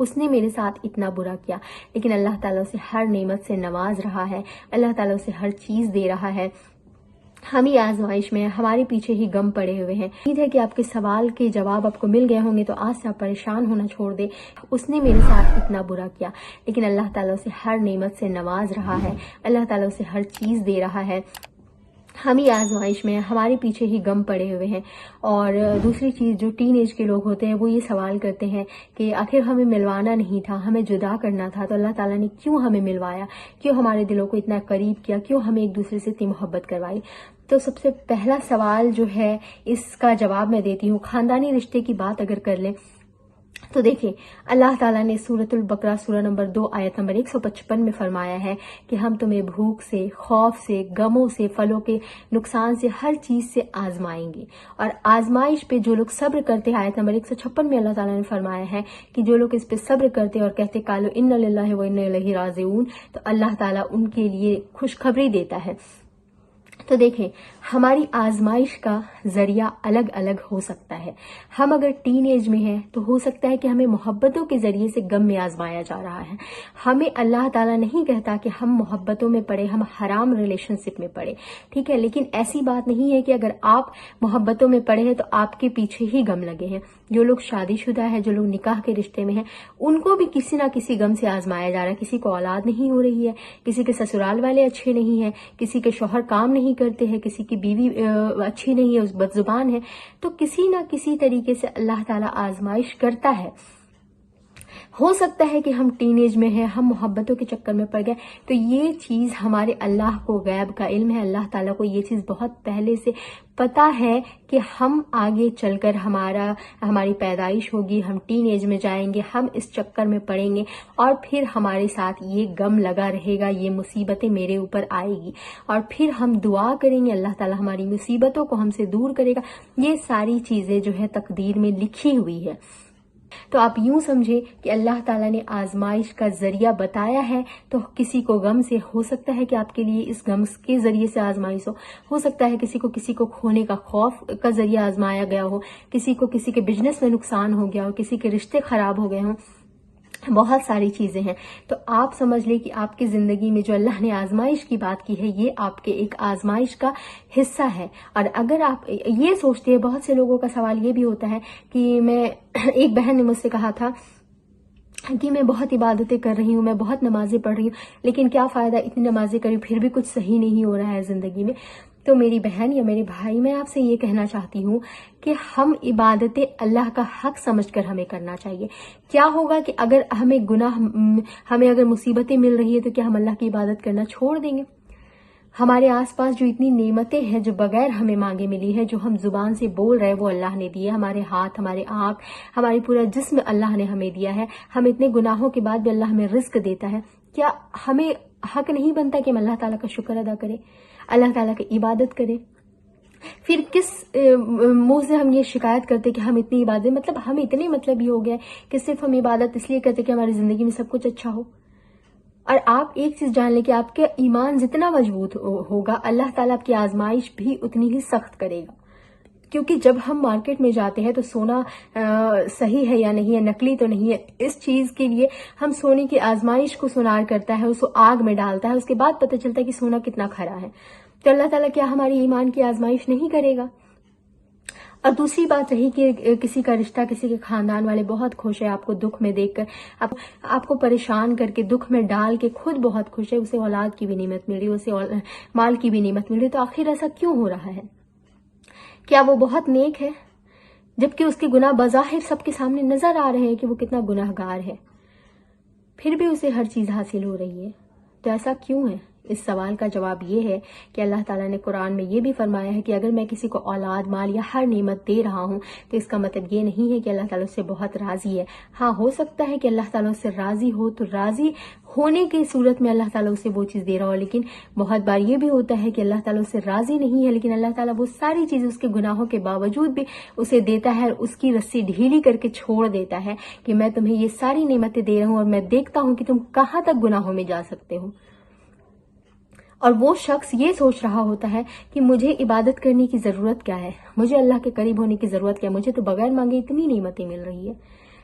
اس نے میرے ساتھ اتنا برا کیا، لیکن اللہ تعالیٰ اسے ہر نعمت سے نواز رہا ہے، اللہ تعالیٰ اسے ہر چیز دے رہا ہے۔ ہم ہی آزمائش میں ہیں، ہمارے پیچھے ہی غم پڑے ہوئے ہیں۔ امید ہے کہ آپ کے سوال کے جواب آپ کو مل گئے ہوں گے، تو آج سے آپ پریشان ہونا چھوڑ دیں۔ اس نے میرے ساتھ اتنا برا کیا، لیکن اللہ تعالیٰ اسے ہر نعمت سے نواز رہا ہے، اللہ تعالیٰ اسے ہر چیز دے رہا ہے۔ ہم ہی آزمائش میں ہیں، ہمارے پیچھے ہی غم پڑے ہوئے ہیں۔ اور دوسری چیز، جو ٹین ایج کے لوگ ہوتے ہیں وہ یہ سوال کرتے ہیں کہ آخر ہمیں ملوانا نہیں تھا، ہمیں جدا کرنا تھا، تو اللہ تعالیٰ نے کیوں ہمیں ملوایا، کیوں ہمارے دلوں کو اتنا قریب کیا، کیوں ہمیں ایک دوسرے سے اتنی محبت کروائی۔ تو سب سے پہلا سوال جو ہے اس کا جواب میں دیتی ہوں۔ خاندانی رشتے کی بات اگر کر لیں تو دیکھیں، اللہ تعالیٰ نے سورۃ البقرہ سورہ نمبر 2 آیت نمبر 155 میں فرمایا ہے کہ ہم تمہیں بھوک سے، خوف سے، غموں سے، پھلوں کے نقصان سے، ہر چیز سے آزمائیں گے، اور آزمائش پہ جو لوگ صبر کرتے ہیں، آیت نمبر 156 میں اللہ تعالیٰ نے فرمایا ہے کہ جو لوگ اس پہ صبر کرتے اور کہتے قالوا انا للہ و انا الیہ راجعون، تو اللہ تعالیٰ ان کے لیے خوشخبری دیتا ہے۔ تو دیکھیں، ہماری آزمائش کا ذریعہ الگ الگ ہو سکتا ہے۔ ہم اگر ٹین ایج میں ہیں تو ہو سکتا ہے کہ ہمیں محبتوں کے ذریعے سے غم میں آزمایا جا رہا ہے۔ ہمیں اللہ تعالیٰ نہیں کہتا کہ ہم محبتوں میں پڑے، ہم حرام ریلیشن شپ میں پڑے، ٹھیک ہے، لیکن ایسی بات نہیں ہے کہ اگر آپ محبتوں میں پڑے ہیں تو آپ کے پیچھے ہی غم لگے ہیں۔ جو لوگ شادی شدہ ہے، جو لوگ نکاح کے رشتے میں ہیں، ان کو بھی کسی نہ کسی غم سے آزمایا جا رہا ہے۔ کسی کو اولاد نہیں ہو رہی ہے، کسی کے سسرال والے اچھے نہیں ہیں، کسی کے شوہر کام نہیں کرتے ہیں، کسی کی بیوی اچھی نہیں ہے، بد زبان ہے، تو کسی نہ کسی طریقے سے اللہ تعالیٰ آزمائش کرتا ہے۔ ہو سکتا ہے کہ ہم ٹین ایج میں ہیں، ہم محبتوں کے چکر میں پڑ گئے، تو یہ چیز ہمارے اللہ کو غیب کا علم ہے، اللہ تعالیٰ کو یہ چیز بہت پہلے سے پتا ہے کہ ہم آگے چل کر ہماری پیدائش ہوگی، ہم ٹین ایج میں جائیں گے، ہم اس چکر میں پڑیں گے، اور پھر ہمارے ساتھ یہ غم لگا رہے گا، یہ مصیبتیں میرے اوپر آئے گی، اور پھر ہم دعا کریں گے، اللہ تعالیٰ ہماری مصیبتوں کو ہم سے دور کرے گا۔ یہ ساری چیزیں جو ہے تقدیر میں لکھی ہوئی ہے۔ تو آپ یوں سمجھے کہ اللہ تعالیٰ نے آزمائش کا ذریعہ بتایا ہے، تو کسی کو غم سے ہو سکتا ہے کہ آپ کے لیے اس غم کے ذریعے سے آزمائش ہو سکتا ہے کسی کو کھونے کا خوف کا ذریعہ آزمایا گیا ہو، کسی کو کسی کے بزنس میں نقصان ہو گیا ہو، کسی کے رشتے خراب ہو گئے ہوں، بہت ساری چیزیں ہیں۔ تو آپ سمجھ لیں کہ آپ کی زندگی میں جو اللہ نے آزمائش کی بات کی ہے، یہ آپ کے ایک آزمائش کا حصہ ہے۔ اور اگر آپ یہ سوچتے ہیں، بہت سے لوگوں کا سوال یہ بھی ہوتا ہے کہ ایک بہن نے مجھ سے کہا تھا کہ میں بہت عبادتیں کر رہی ہوں، میں بہت نمازیں پڑھ رہی ہوں، لیکن کیا فائدہ، اتنی نمازیں کری پھر بھی کچھ صحیح نہیں ہو رہا ہے زندگی میں۔ تو میری بہن یا میرے بھائی، میں آپ سے یہ کہنا چاہتی ہوں کہ ہم عبادتیں اللہ کا حق سمجھ کر ہمیں کرنا چاہیے۔ کیا ہوگا کہ اگر ہمیں اگر مصیبتیں مل رہی ہے تو کیا ہم اللہ کی عبادت کرنا چھوڑ دیں گے؟ ہمارے آس پاس جو اتنی نعمتیں ہیں جو بغیر ہمیں مانگے ملی ہے، جو ہم زبان سے بول رہے وہ اللہ نے دی ہے، ہمارے ہاتھ، ہمارے آنکھ، ہماری پورا جسم اللہ نے ہمیں دیا ہے، ہم اتنے گناہوں کے بعد بھی اللہ ہمیں رزق دیتا ہے۔ کیا ہمیں حق نہیں بنتا کہ ہم اللہ تعالیٰ کا شکر ادا کریں، اللہ تعالیٰ کی عبادت کریں؟ پھر کس منہ سے ہم یہ شکایت کرتے کہ ہم اتنی عبادت، مطلب ہم اتنے مطلبی ہو گئے کہ صرف ہم عبادت اس لیے کرتے کہ ہماری زندگی میں سب کچھ اچھا ہو۔ اور آپ ایک چیز جان لیں کہ آپ کے ایمان جتنا مضبوط ہوگا، اللہ تعالیٰ آپ کی آزمائش بھی اتنی ہی سخت کرے گا۔ کیونکہ جب ہم مارکیٹ میں جاتے ہیں تو سونا صحیح ہے یا نہیں ہے، نکلی تو نہیں ہے، اس چیز کے لیے ہم سونے کی آزمائش کو سونار کرتا ہے، اس کو آگ میں ڈالتا ہے، اس کے بعد پتہ چلتا ہے کہ سونا کتنا کھرا ہے۔ تو اللہ تعالیٰ کیا ہماری ایمان کی آزمائش نہیں کرے گا؟ اور دوسری بات رہی کہ کسی کا رشتہ، کسی کے خاندان والے بہت خوش ہے آپ کو دکھ میں دیکھ کر، آپ کو پریشان کر کے، دکھ میں ڈال کے، خود بہت خوش ہے، اسے اولاد کی بھی نعمت مل رہی ہے، اسے مال کی بھی نعمت مل رہی ہے، تو آخر ایسا کیوں ہو رہا ہے؟ کیا وہ بہت نیک ہے جبکہ اس کے گناہ بظاہر سب کے سامنے نظر آ رہے ہیں کہ وہ کتنا گناہ گار ہے، پھر بھی اسے ہر چیز حاصل ہو رہی ہے؟ تو ایسا کیوں ہے؟ اس سوال کا جواب یہ ہے کہ اللہ تعالیٰ نے قرآن میں یہ بھی فرمایا ہے کہ اگر میں کسی کو اولاد، مال یا ہر نعمت دے رہا ہوں تو اس کا مطلب یہ نہیں ہے کہ اللہ تعالیٰ اس سے بہت راضی ہے۔ ہاں، ہو سکتا ہے کہ اللہ تعالیٰ اس سے راضی ہو، تو راضی ہونے کی صورت میں اللہ تعالیٰ اسے وہ چیز دے رہا ہو، لیکن بہت بار یہ بھی ہوتا ہے کہ اللہ تعالیٰ اس سے راضی نہیں ہے، لیکن اللہ تعالیٰ وہ ساری چیزیں اس کے گناہوں کے باوجود بھی اسے دیتا ہے، اس کی رسی ڈھیلی کر کے چھوڑ دیتا ہے کہ میں تمہیں یہ ساری نعمتیں دے رہا ہوں اور میں دیکھتا ہوں کہ تم کہاں تک گناہوں میں جا سکتے ہو۔ اور وہ شخص یہ سوچ رہا ہوتا ہے کہ مجھے عبادت کرنے کی ضرورت کیا ہے، مجھے اللہ کے قریب ہونے کی ضرورت کیا ہے، مجھے تو بغیر مانگے اتنی نعمتیں مل رہی ہے۔